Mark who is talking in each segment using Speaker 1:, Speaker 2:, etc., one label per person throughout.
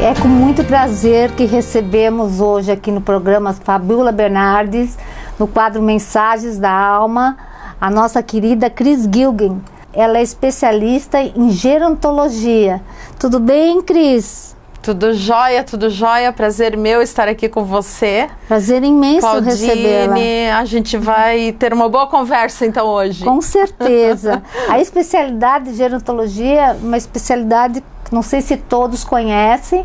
Speaker 1: É com muito prazer que recebemos hoje aqui no programa Fabiola Bernardes, no quadro Mensagens da Alma, a nossa querida Cris Gilgen. Ela é especialista em gerontologia. Tudo bem, Cris?
Speaker 2: Tudo jóia. Prazer meu estar aqui com você.
Speaker 1: Prazer imenso recebê-la.
Speaker 2: A gente vai ter uma boa conversa então hoje.
Speaker 1: Com certeza. A especialidade de gerontologia, uma especialidade que não sei se todos conhecem,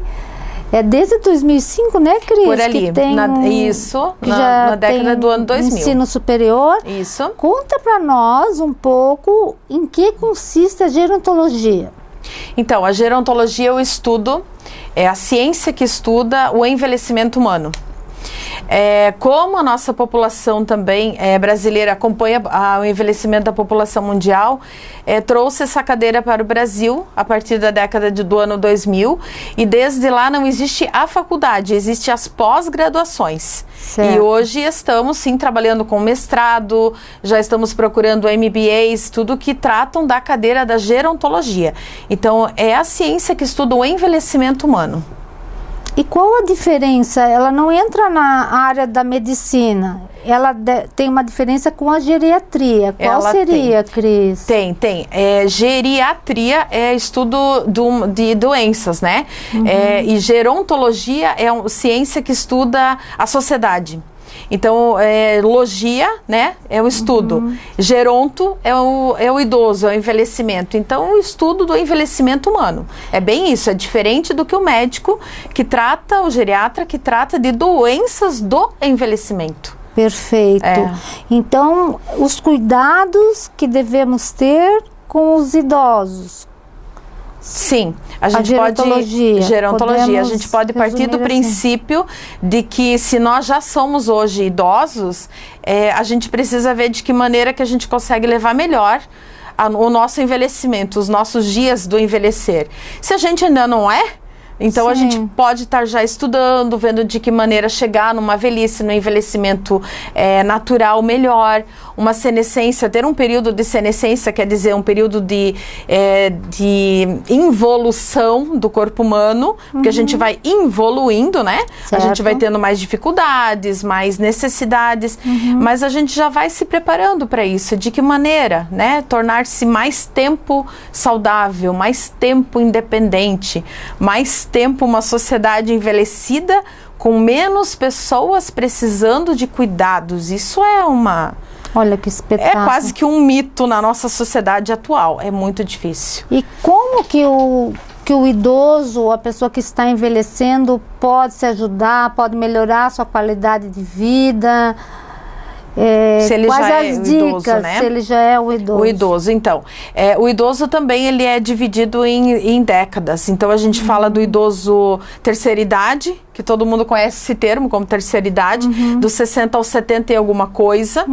Speaker 1: é desde 2005, né, Cris?
Speaker 2: Por ali,
Speaker 1: que tem
Speaker 2: na década do ano 2000.
Speaker 1: Ensino superior.
Speaker 2: Isso.
Speaker 1: Conta para nós um pouco em que consiste a gerontologia.
Speaker 2: Então, a gerontologia é o estudo, é a ciência que estuda o envelhecimento humano. Como a nossa população também brasileira acompanha o envelhecimento da população mundial, trouxe essa cadeira para o Brasil a partir da década do ano 2000, e desde lá não existe a faculdade, existe as pós-graduações. E hoje estamos sim trabalhando com mestrado, já estamos procurando MBAs, tudo que tratam da cadeira da gerontologia. Então é a ciência que estuda o envelhecimento humano.
Speaker 1: E qual a diferença? Ela não entra na área da medicina, ela tem uma diferença com a geriatria. Qual seria, Cris?
Speaker 2: Tem. Geriatria é estudo de doenças, né?
Speaker 1: Uhum.
Speaker 2: E gerontologia é ciência que estuda a sociedade. Então, logia, né, é o estudo.
Speaker 1: Uhum.
Speaker 2: Geronto é o idoso, é o envelhecimento. Então, o estudo do envelhecimento humano. É bem isso, é diferente do que o médico que trata, o geriatra que trata de doenças do envelhecimento.
Speaker 1: Perfeito. Então, os cuidados que devemos ter com os idosos.
Speaker 2: Sim, a gente pode a gente pode partir do princípio de que se nós já somos hoje idosos, a gente precisa ver de que maneira que a gente consegue levar melhor o nosso envelhecimento, os nossos dias do envelhecer. Se a gente ainda não é, então a gente pode estar já estudando, vendo de que maneira chegar numa velhice, no envelhecimento natural melhor, uma senescência, ter um período de senescência, quer dizer, um período de involução do corpo humano, porque a gente vai evoluindo, né?
Speaker 1: Certo.
Speaker 2: A gente vai tendo mais dificuldades, mais necessidades, mas a gente já vai se preparando para isso. De que maneira, né? Tornar-se mais tempo saudável, mais tempo independente, mais tempo uma sociedade envelhecida com menos pessoas precisando de cuidados. Isso é
Speaker 1: Olha que espetáculo.
Speaker 2: É quase que um mito na nossa sociedade atual. É muito difícil.
Speaker 1: E como que o idoso, a pessoa que está envelhecendo, pode se ajudar, pode melhorar a sua qualidade de vida?
Speaker 2: Se ele
Speaker 1: quais
Speaker 2: já
Speaker 1: as
Speaker 2: é o
Speaker 1: dicas,
Speaker 2: idoso, né?
Speaker 1: Se ele já é o idoso.
Speaker 2: O idoso, então. O idoso também ele é dividido em décadas. Então a gente fala do idoso terceira idade, que todo mundo conhece esse termo como terceira idade, dos 60 aos 70 e alguma coisa.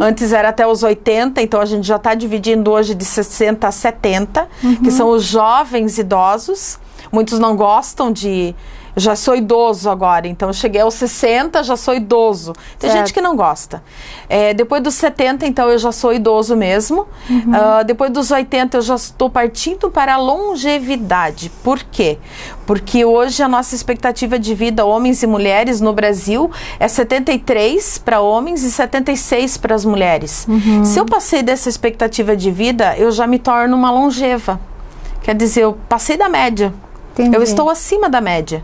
Speaker 2: Antes era até os 80, então a gente já está dividindo hoje de 60 a 70, que são os jovens idosos. Muitos não gostam de... Já sou idoso agora, então cheguei aos 60, já sou idoso. Tem gente que não gosta. Depois dos 70, então eu já sou idoso mesmo. Depois dos 80, eu já estou partindo para a longevidade. Por quê? Porque hoje a nossa expectativa de vida, homens e mulheres no Brasil, é 73 para homens e 76 para as mulheres. Se eu passei dessa expectativa de vida, eu já me torno uma longeva. Quer dizer, eu passei da média.
Speaker 1: Entendi.
Speaker 2: Eu estou acima da média.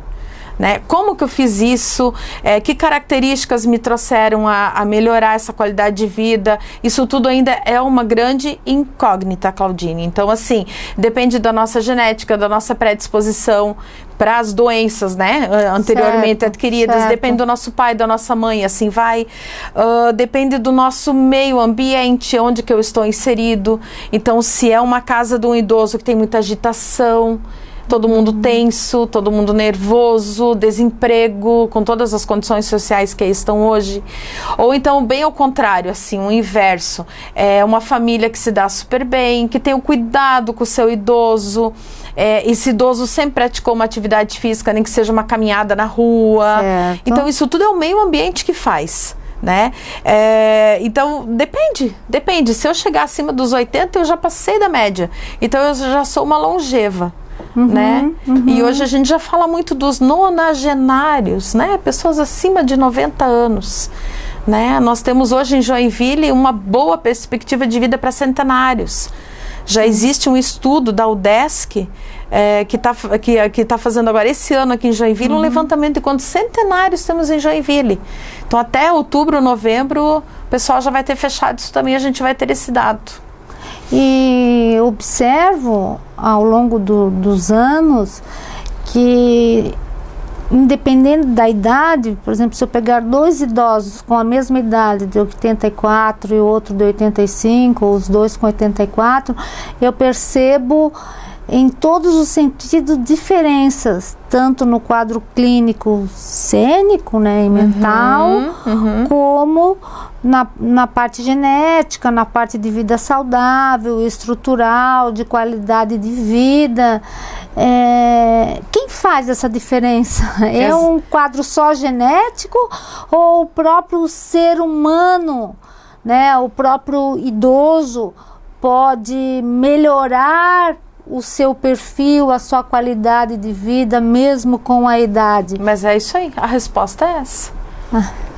Speaker 2: Né? Como que eu fiz isso? Que características me trouxeram a melhorar essa qualidade de vida? Isso tudo ainda é uma grande incógnita, Claudine. Então, assim, depende da nossa genética, da nossa predisposição para as doenças, né? Anteriormente adquiridas. Depende do nosso pai, da nossa mãe, assim vai. Depende do nosso meio ambiente, onde que eu estou inserido. Então, se é uma casa de um idoso que tem muita agitação, todo mundo tenso, todo mundo nervoso, desemprego, com todas as condições sociais que aí estão hoje. Ou então, bem ao contrário, assim, o inverso. É uma família que se dá super bem, que tem o cuidado com o seu idoso. Esse idoso sempre praticou uma atividade física, nem que seja uma caminhada na rua.
Speaker 1: Certo.
Speaker 2: Então, isso tudo é o meio ambiente que faz. Né? Então, depende. Se eu chegar acima dos 80, eu já passei da média. Então, eu já sou uma longeva. né? E hoje a gente já fala muito dos nonagenários, né? Pessoas acima de 90 anos, né? Nós temos hoje em Joinville uma boa perspectiva de vida para centenários. Já existe um estudo da UDESC que tá fazendo agora esse ano aqui em Joinville um levantamento de quantos centenários temos em Joinville. Então até outubro, novembro, o pessoal já vai ter fechado isso também, a gente vai ter esse dado.
Speaker 1: E observo ao longo dos anos que, independente da idade, por exemplo, se eu pegar dois idosos com a mesma idade, de 84 e o outro de 85, ou os dois com 84, eu percebo em todos os sentidos diferenças, tanto no quadro clínico cênico, né, e mental, como na parte genética, na parte de vida saudável, estrutural, de qualidade de vida. Quem faz essa diferença? É um quadro só genético ou o próprio ser humano, né, o próprio idoso pode melhorar o seu perfil, a sua qualidade de vida, mesmo com a idade?
Speaker 2: Mas é isso aí, a resposta é essa.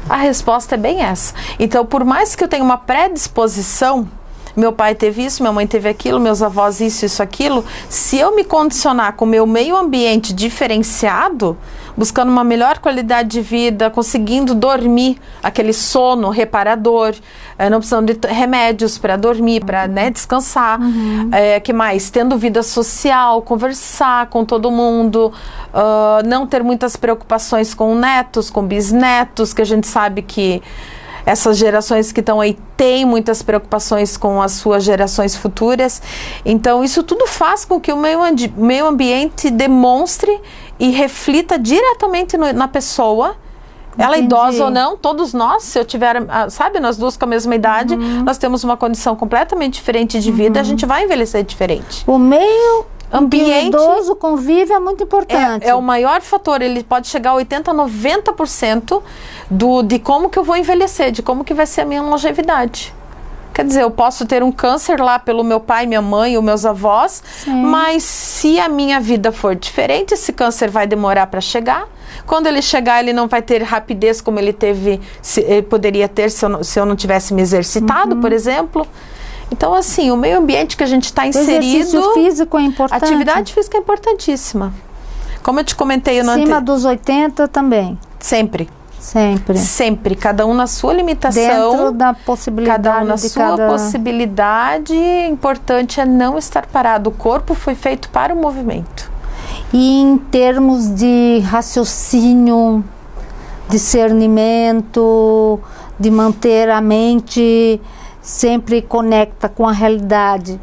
Speaker 2: A resposta é bem essa. Então, por mais que eu tenha uma predisposição, meu pai teve isso, minha mãe teve aquilo, meus avós isso, aquilo, se eu me condicionar com o meu meio ambiente diferenciado, buscando uma melhor qualidade de vida, conseguindo dormir, aquele sono reparador, não precisando de remédios para dormir, para, né, descansar, que mais? Tendo vida social, conversar com todo mundo, não ter muitas preocupações com netos, com bisnetos, que a gente sabe que essas gerações que estão aí têm muitas preocupações com as suas gerações futuras. Então, isso tudo faz com que o meio ambiente demonstre e reflita diretamente na pessoa. Ela idosa ou não, todos nós, se eu tiver, sabe, nós duas com a mesma idade, nós temos uma condição completamente diferente de vida, a gente vai envelhecer diferente.
Speaker 1: O meio ambiente, que o idoso convive é muito importante.
Speaker 2: É o maior fator, ele pode chegar a 80%, 90% de como que eu vou envelhecer, de como que vai ser a minha longevidade. Quer dizer, eu posso ter um câncer lá pelo meu pai, minha mãe ou meus avós, mas se a minha vida for diferente, esse câncer vai demorar para chegar. Quando ele chegar, ele não vai ter rapidez como ele poderia ter se eu não tivesse me exercitado, por exemplo. Então, assim, o meio ambiente que a gente está inserido...
Speaker 1: O exercício físico é importante.
Speaker 2: Atividade física é importantíssima. Como eu te comentei...
Speaker 1: Acima dos 80 também.
Speaker 2: Sempre.
Speaker 1: Sempre.
Speaker 2: Sempre. Cada um na sua limitação.
Speaker 1: Dentro da possibilidade.
Speaker 2: Cada um na sua possibilidade. Importante é não estar parado. O corpo foi feito para o movimento.
Speaker 1: E em termos de raciocínio, discernimento, de manter a mente sempre conecta com a realidade,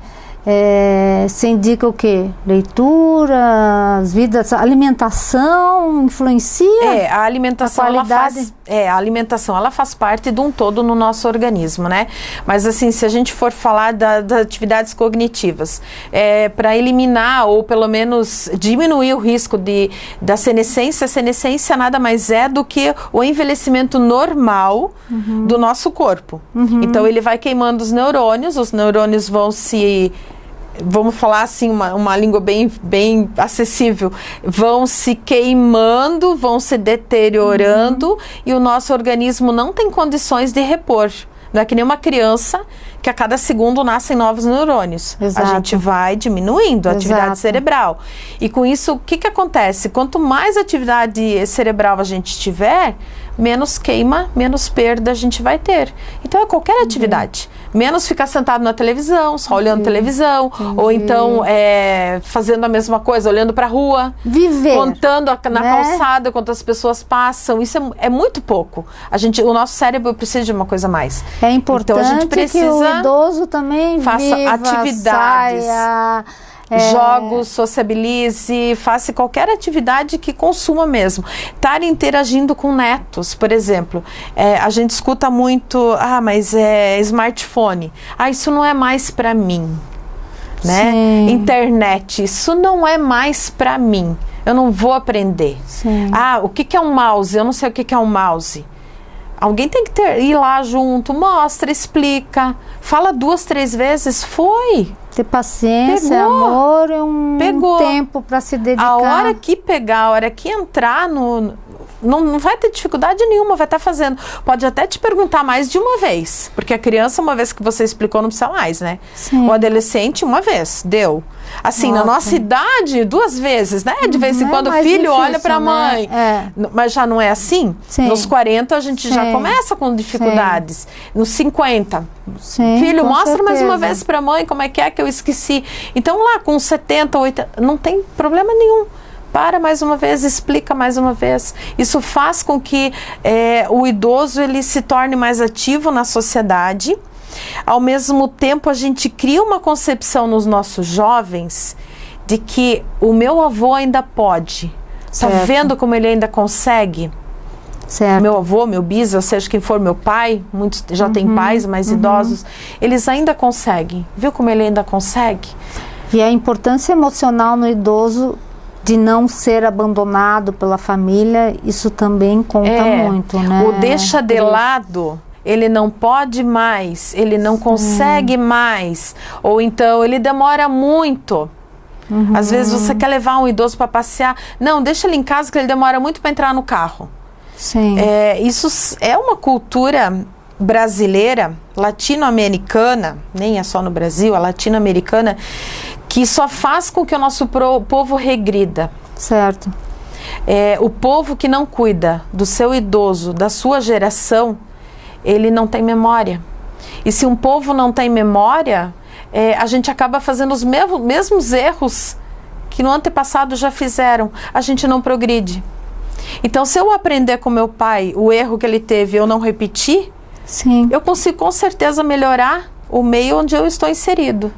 Speaker 1: você indica o quê? Leitura, as vidas, a alimentação influencia?
Speaker 2: A alimentação, a alimentação ela faz parte de um todo no nosso organismo, né? Mas assim, se a gente for falar das atividades cognitivas, para eliminar ou pelo menos diminuir o risco da senescência, a senescência nada mais é do que o envelhecimento normal do nosso corpo. Então ele vai queimando os neurônios vamos falar assim, uma língua bem acessível, vão se queimando, vão se deteriorando e o nosso organismo não tem condições de repor. Não é que nem uma criança que a cada segundo nascem novos neurônios.
Speaker 1: Exato.
Speaker 2: A gente vai diminuindo a atividade cerebral. E com isso, o que acontece? Quanto mais atividade cerebral a gente tiver, menos queima, menos perda a gente vai ter. Então é qualquer atividade. Menos ficar sentado na televisão, só olhando televisão, ou então fazendo a mesma coisa, olhando para a rua,
Speaker 1: viver,
Speaker 2: contando na calçada quantas pessoas passam. Isso é muito pouco. O nosso cérebro precisa de uma coisa a mais.
Speaker 1: É importante
Speaker 2: então, a gente precisa
Speaker 1: que o idoso também
Speaker 2: faça
Speaker 1: viva,
Speaker 2: atividades,
Speaker 1: saia,
Speaker 2: jogos, sociabilize, faça qualquer atividade que consuma mesmo. Estar interagindo com netos, por exemplo. A gente escuta muito, mas smartphone. Isso não é mais para mim. Né? Internet, isso não é mais para mim. Eu não vou aprender.
Speaker 1: Sim.
Speaker 2: O que é um mouse? Eu não sei o que é um mouse. Alguém tem que ir lá junto, mostra, explica, fala 2, 3 vezes, foi.
Speaker 1: Ter paciência,
Speaker 2: Pegou.
Speaker 1: amor e um tempo para se dedicar.
Speaker 2: A hora que pegar, a hora que entrar não vai ter dificuldade nenhuma, vai estar fazendo. Pode até te perguntar mais de uma vez, porque a criança, uma vez que você explicou, não precisa mais, né?
Speaker 1: Sim.
Speaker 2: O adolescente, uma vez, deu. Assim, na nossa idade, 2 vezes, né? De vez em quando o filho
Speaker 1: difícil,
Speaker 2: olha para a mãe.
Speaker 1: Né?
Speaker 2: Mas já não é assim?
Speaker 1: Sim.
Speaker 2: Nos 40 a gente
Speaker 1: Sim.
Speaker 2: já começa com dificuldades. Nos 50,
Speaker 1: Sim,
Speaker 2: filho,
Speaker 1: com
Speaker 2: mostra mais uma
Speaker 1: certeza.
Speaker 2: vez para a mãe como é que eu esqueci. Então lá com 70, 80, não tem problema nenhum. Para mais uma vez, explica mais uma vez. Isso faz com que o idoso ele se torne mais ativo na sociedade. Ao mesmo tempo, a gente cria uma concepção nos nossos jovens de que o meu avô ainda pode. Está vendo como ele ainda consegue?
Speaker 1: Certo.
Speaker 2: Meu avô, meu bis, ou seja, quem for meu pai, muitos já têm pais mais idosos, eles ainda conseguem. Viu como ele ainda consegue?
Speaker 1: E a importância emocional no idoso de não ser abandonado pela família, isso também conta muito, né?
Speaker 2: O deixa de lado, ele não pode mais, ele não consegue mais, ou então ele demora muito. Às vezes você quer levar um idoso para passear, não, deixa ele em casa que ele demora muito para entrar no carro.
Speaker 1: Sim.
Speaker 2: Isso é uma cultura brasileira, latino-americana, nem é só no Brasil, a latino-americana, que só faz com que o nosso povo regrida.
Speaker 1: Certo.
Speaker 2: O povo que não cuida do seu idoso, da sua geração, ele não tem memória. E se um povo não tem memória, a gente acaba fazendo os mesmos erros que no antepassado já fizeram. A gente não progride. Então, se eu aprender com meu pai o erro que ele teve e eu não repetir,
Speaker 1: sim,
Speaker 2: eu consigo com certeza melhorar o meio onde eu estou inserido.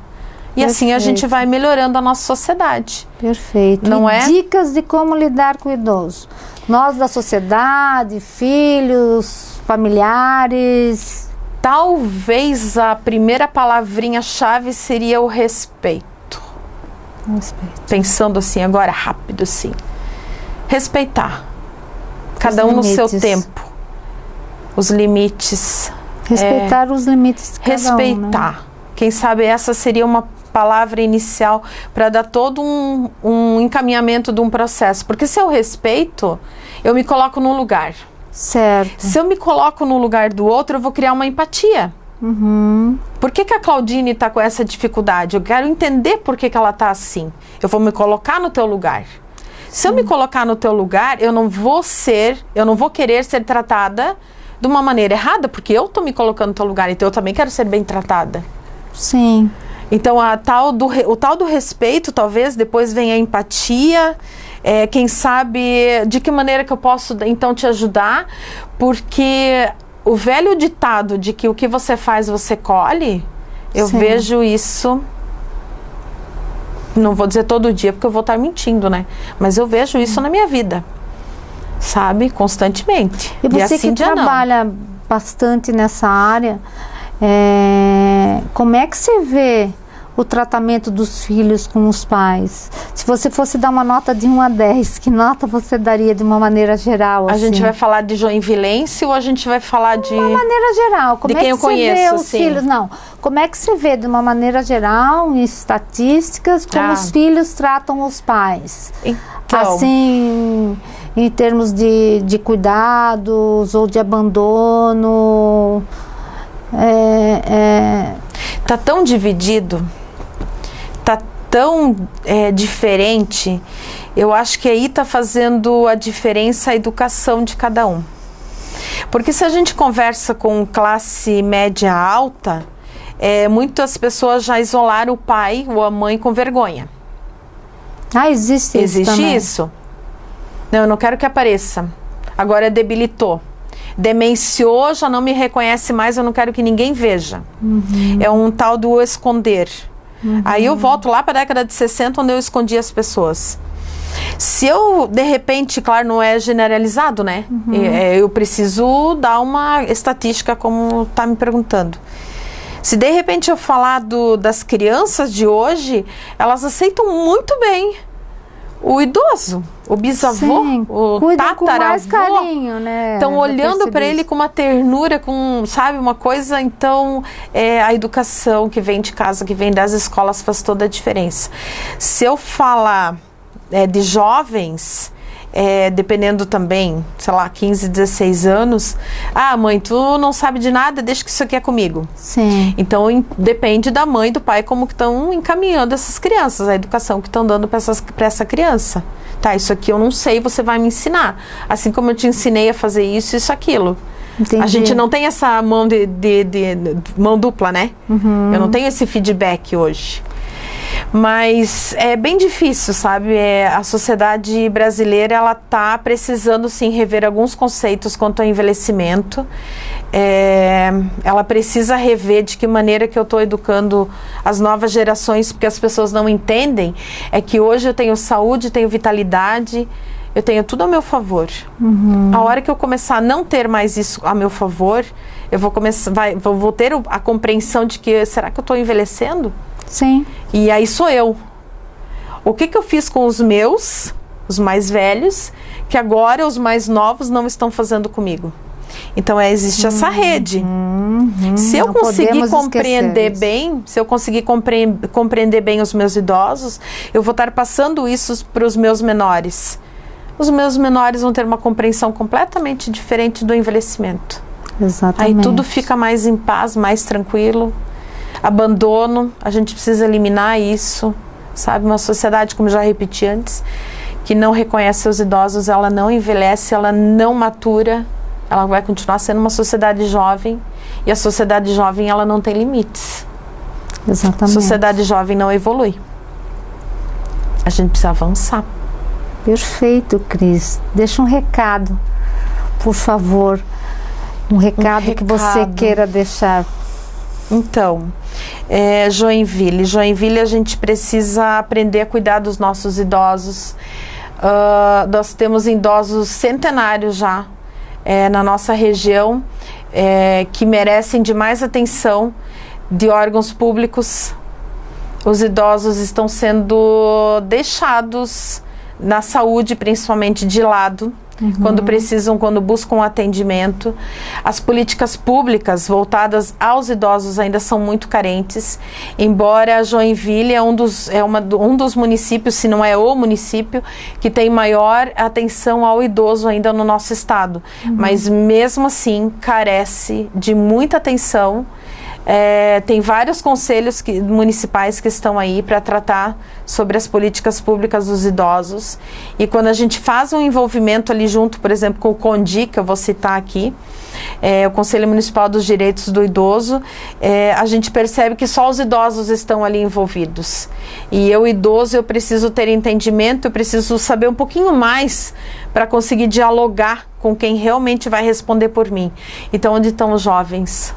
Speaker 2: E assim a gente vai melhorando a nossa sociedade.
Speaker 1: Perfeito.
Speaker 2: Não
Speaker 1: e dicas de como lidar com o idoso. Nós da sociedade, filhos, familiares.
Speaker 2: Talvez a primeira palavrinha-chave seria o respeito.
Speaker 1: Respeito.
Speaker 2: Pensando assim, agora rápido assim. Respeitar. Cada um no seu tempo. Os limites.
Speaker 1: Respeitar os limites de cada
Speaker 2: respeitar.
Speaker 1: Um, né?
Speaker 2: Quem sabe essa seria uma palavra inicial para dar todo um encaminhamento de um processo. Porque se eu respeito, eu me coloco no lugar.
Speaker 1: Certo.
Speaker 2: Se eu me coloco no lugar do outro, eu vou criar uma empatia. Por que a Claudine está com essa dificuldade? Eu quero entender por que ela está assim. Eu vou me colocar no teu lugar. Se eu me colocar no teu lugar, eu não vou querer ser tratada de uma maneira errada, porque eu estou me colocando no teu lugar, então eu também quero ser bem tratada.
Speaker 1: Sim.
Speaker 2: Então, o tal do respeito, talvez depois venha a empatia, quem sabe de que maneira que eu posso então te ajudar, porque o velho ditado de que o que você faz você colhe, eu
Speaker 1: Sim.
Speaker 2: vejo isso, não vou dizer todo dia porque eu vou estar mentindo, né? Mas eu vejo isso na minha vida, sabe? Constantemente.
Speaker 1: E você
Speaker 2: assim
Speaker 1: que trabalha bastante nessa área, como é que você vê o tratamento dos filhos com os pais? Se você fosse dar uma nota de 1 a 10, que nota você daria de uma maneira geral?
Speaker 2: A
Speaker 1: assim?
Speaker 2: gente vai falar de joinvilense ou a gente vai falar de...
Speaker 1: De uma maneira geral. Como
Speaker 2: de quem eu conheço,
Speaker 1: vê os
Speaker 2: assim?
Speaker 1: filhos? Não. Como é que você vê de uma maneira geral, em estatísticas, como os filhos tratam os pais?
Speaker 2: Então,
Speaker 1: assim, em termos de cuidados ou de abandono...
Speaker 2: Tá tão dividido, tá tão diferente. Eu acho que aí tá fazendo a diferença a educação de cada um. Porque se a gente conversa com classe média alta, muitas pessoas já isolaram o pai ou a mãe com vergonha.
Speaker 1: Existe isso também.
Speaker 2: Isso? Não, eu não quero que apareça. Agora debilitou. Demenciou, já não me reconhece mais, eu não quero que ninguém veja. É um tal do esconder. Aí eu volto lá para a década de 60, onde eu escondia as pessoas. Se eu, de repente, claro, não é generalizado, né? Eu preciso dar uma estatística, como está me perguntando. Se de repente eu falar das crianças de hoje, elas aceitam muito bem o idoso, o bisavô,
Speaker 1: Sim,
Speaker 2: o
Speaker 1: cuidam com mais
Speaker 2: tataravô.
Speaker 1: carinho, né?
Speaker 2: Estão olhando para ele
Speaker 1: isso.
Speaker 2: com uma ternura, com, sabe, uma coisa. Então, a educação que vem de casa, que vem das escolas, faz toda a diferença. Se eu falar de jovens, dependendo também, sei lá, 15, 16 anos, mãe, tu não sabe de nada, deixa que isso aqui é comigo.
Speaker 1: Sim.
Speaker 2: Então, depende da mãe e do pai como que estão encaminhando essas crianças, a educação que estão dando para essa criança. Tá, isso aqui eu não sei, você vai me ensinar. Assim como eu te ensinei a fazer isso, aquilo.
Speaker 1: Entendi.
Speaker 2: A gente não tem essa mão de mão dupla, né?
Speaker 1: Uhum.
Speaker 2: Eu não tenho esse feedback hoje. Mas é bem difícil, sabe? A sociedade brasileira, ela tá precisando, sim, rever alguns conceitos quanto ao envelhecimento. Ela precisa rever de que maneira que eu estou educando as novas gerações, porque as pessoas não entendem. É que hoje eu tenho saúde, tenho vitalidade, eu tenho tudo a meu favor.
Speaker 1: Uhum.
Speaker 2: A hora que eu começar a não ter mais isso a meu favor, eu vou ter a compreensão de que, será que eu estou envelhecendo?
Speaker 1: Sim.
Speaker 2: E aí sou eu. O que eu fiz com os meus, os mais velhos, que agora os mais novos não estão fazendo comigo? Então existe essa rede. Se eu conseguir compreender bem, se eu conseguir compreender bem os meus idosos, eu vou estar passando isso para os meus menores. Os meus menores vão ter uma compreensão completamente diferente do envelhecimento.
Speaker 1: Exatamente.
Speaker 2: Aí tudo fica mais em paz, mais tranquilo. Abandono, a gente precisa eliminar isso, sabe? Uma sociedade, como já repeti antes, que não reconhece seus idosos, ela não envelhece, ela não matura, ela vai continuar sendo uma sociedade jovem, e a sociedade jovem, ela não tem limites.
Speaker 1: Exatamente.
Speaker 2: A sociedade jovem não evolui. A gente precisa avançar.
Speaker 1: Perfeito, Cris. Deixa um recado, por favor. Um recado que você queira deixar.
Speaker 2: Então, Joinville, a gente precisa aprender a cuidar dos nossos idosos. Nós temos idosos centenários já na nossa região, que merecem de mais atenção de órgãos públicos. Os idosos estão sendo deixados na saúde, principalmente, de lado. Quando precisam, quando buscam atendimento. As políticas públicas voltadas aos idosos ainda são muito carentes, embora Joinville é um dos municípios, se não é o município, que tem maior atenção ao idoso ainda no nosso estado. Mas mesmo assim carece de muita atenção. Tem vários conselhos municipais que estão aí para tratar sobre as políticas públicas dos idosos, e quando a gente faz um envolvimento ali junto, por exemplo, com o CONDI, que eu vou citar aqui, o Conselho Municipal dos Direitos do Idoso, a gente percebe que só os idosos estão ali envolvidos, e eu, idoso, eu preciso ter entendimento, eu preciso saber um pouquinho mais para conseguir dialogar com quem realmente vai responder por mim. Então, onde estão os jovens?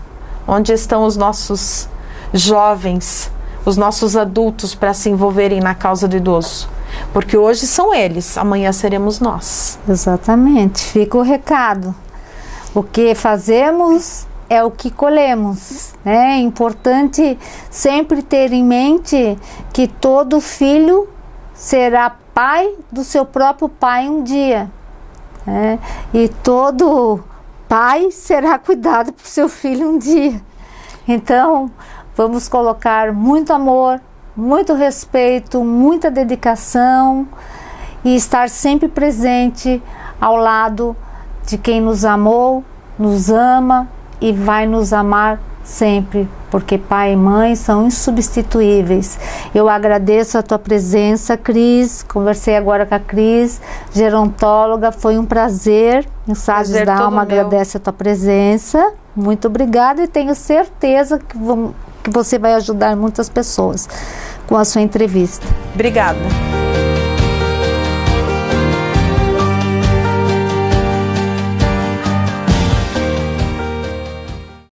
Speaker 2: Onde estão os nossos jovens, os nossos adultos para se envolverem na causa do idoso? Porque hoje são eles, amanhã seremos nós.
Speaker 1: Exatamente, fica o recado. O que fazemos é o que colhemos. É importante sempre ter em mente que todo filho será pai do seu próprio pai um dia. E todo pai será cuidado por seu filho um dia. Então, vamos colocar muito amor, muito respeito, muita dedicação e estar sempre presente ao lado de quem nos amou, nos ama e vai nos amar sempre, porque pai e mãe são insubstituíveis. Eu agradeço a tua presença, Cris. Conversei agora com a Cris, gerontóloga. Foi um prazer. Mensagens da Alma agradece a tua presença. Muito obrigada e tenho certeza que você vai ajudar muitas pessoas com a sua entrevista.
Speaker 2: Obrigada.